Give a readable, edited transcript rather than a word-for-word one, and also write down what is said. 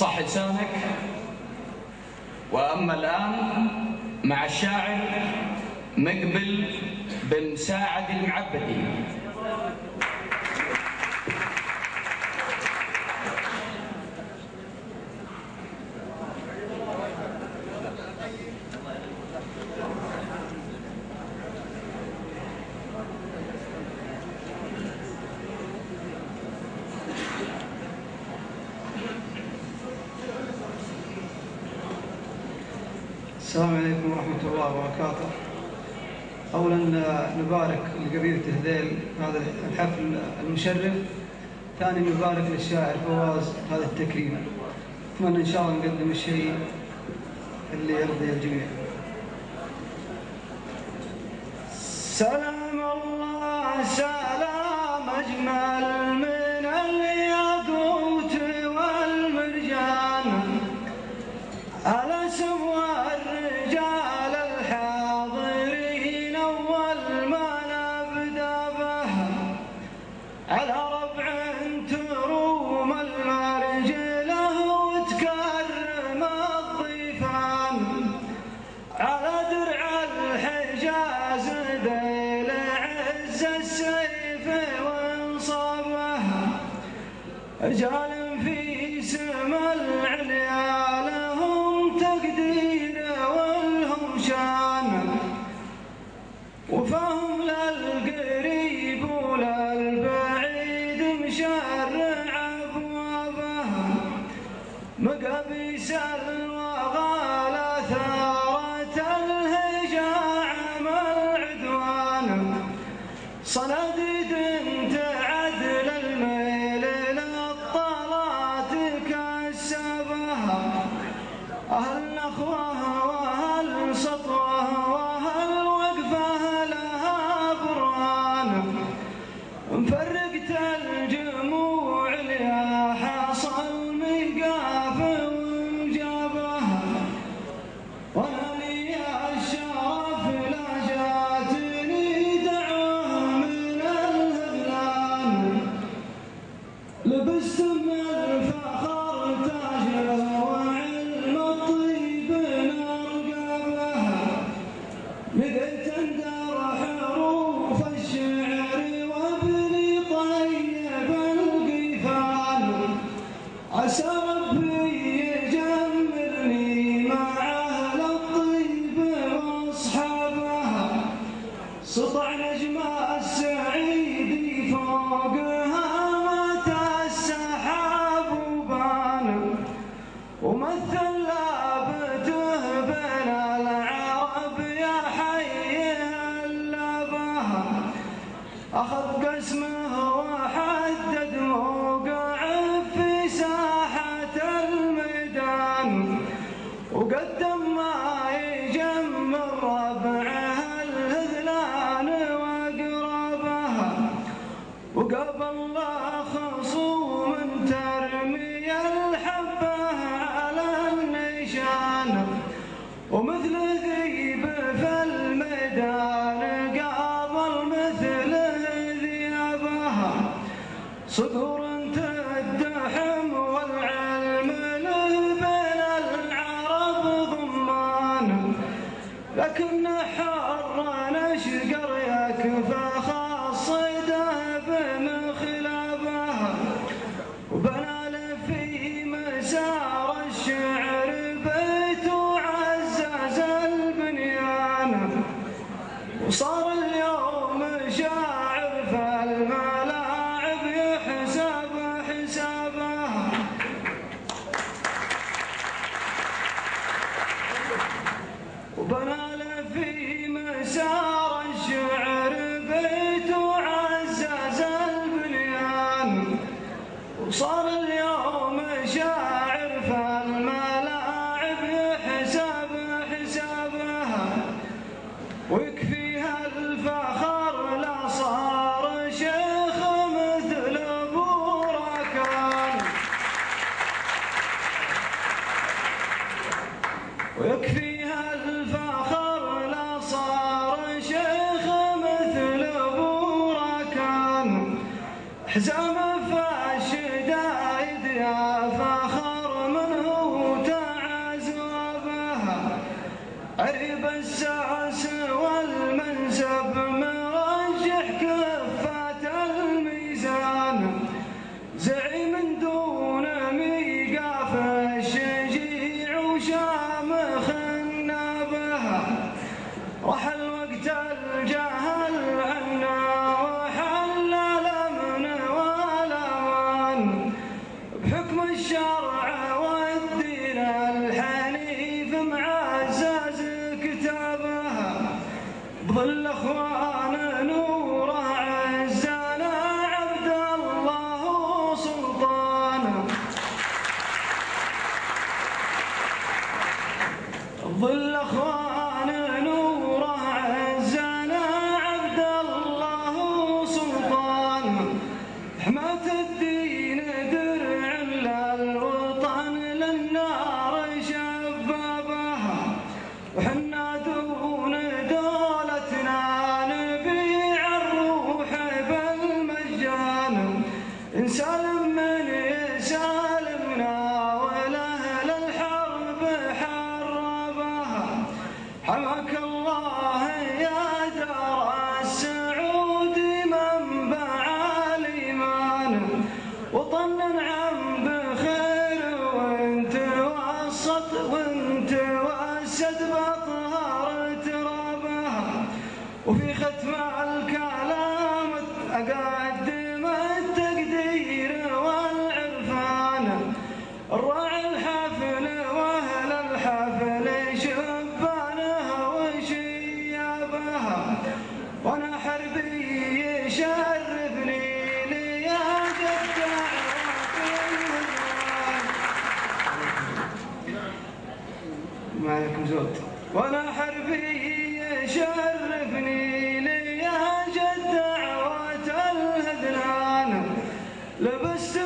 صح لسانك. وأما الآن مع الشاعر مقبل بن ساعد المعبدي. السلام عليكم ورحمة الله وبركاته. أولا نبارك لقبيلة هذيل هذا الحفل المشرف. ثاني نبارك للشاعر فواز هذا التكريم. أتمنى إن شاء الله نقدم الشيء اللي يرضي الجميع. سلام الله سلام أجمل من الياقوت والمرجان على سوى الرجال الحاضرين أول ما نبدأ بها على ربع تروم المرجله وتكرم الضيفان على درع الحجاز ذيل عز السيف وانصابها رجال في سما العليا لهم تقدير ولهم شان وفهم للقريب وللبعيد مشرع ابوابها مقابيس الوغى ثارت الهجاع مع العدوان صناديد تعدل الميل للطلات كسبها أهل نخوة وأهل سطوة وأهل وقفة لها برهان مفرقت الجموع يا حصل ميقاف وجابها وانا لي الشرف لا جاتني دعوه من الهذلان لبست من الفخر تاجه وعلم الطيب نرقبها بديت اندر حروف الشعر وابني طيب القيفان عسى ربي يجمرني مع اهل الطيب واصحابها سطع نجم السعيد فوقها مات السحاب وبان ومثل لابته بين العرب يا حي اللبها اخذ قسمه وحدد موقع في ساحة الميدان وقدم ما يجم ربعها الهذلان واقربها وقبل الله خصوم ترمي الحبه على النيشان ومثل ذيب في الميدان قابل مثل ذيابها صدور تدحم والعلم له بين العرب ضمان لكن حر نشقر يكفى خاصده بمخلبها وبنى له في مسار الشعر بيت وعزز البنيان وصار اليوم شاعر في الملاعب يحسب حسابها وبنى له في مسار الشعر بيت وعزز البنيان وصار اليوم شاعر في الملاعب يحسب حسابها ويكفيها الفخر لا صار شيخ مثل ابو راكان ويكفيها الفخر لا صار شيخ مثل ابو راكان حزام في الشدايد يا فخر من صنعت الدين درع للوطن للنار شبابها، وحنا دون دولتنا نبيع الروح بالمجان، نسلم من يسالمنا ولأهل الحرب حربها. حماك الله يا دار السعود منبع الإيمان، وطن عم بخير وانت وسد بطهر ترابها. وفي ختم الكلام أقدم التقدير والعرفان، الراعي الحفل وأهل الحفل شبانها وشيابها. وأنا حربي يشرفني لياقة معكم زود. وأنا حربي يشرفني لياقة دعوة الهذلان، لبست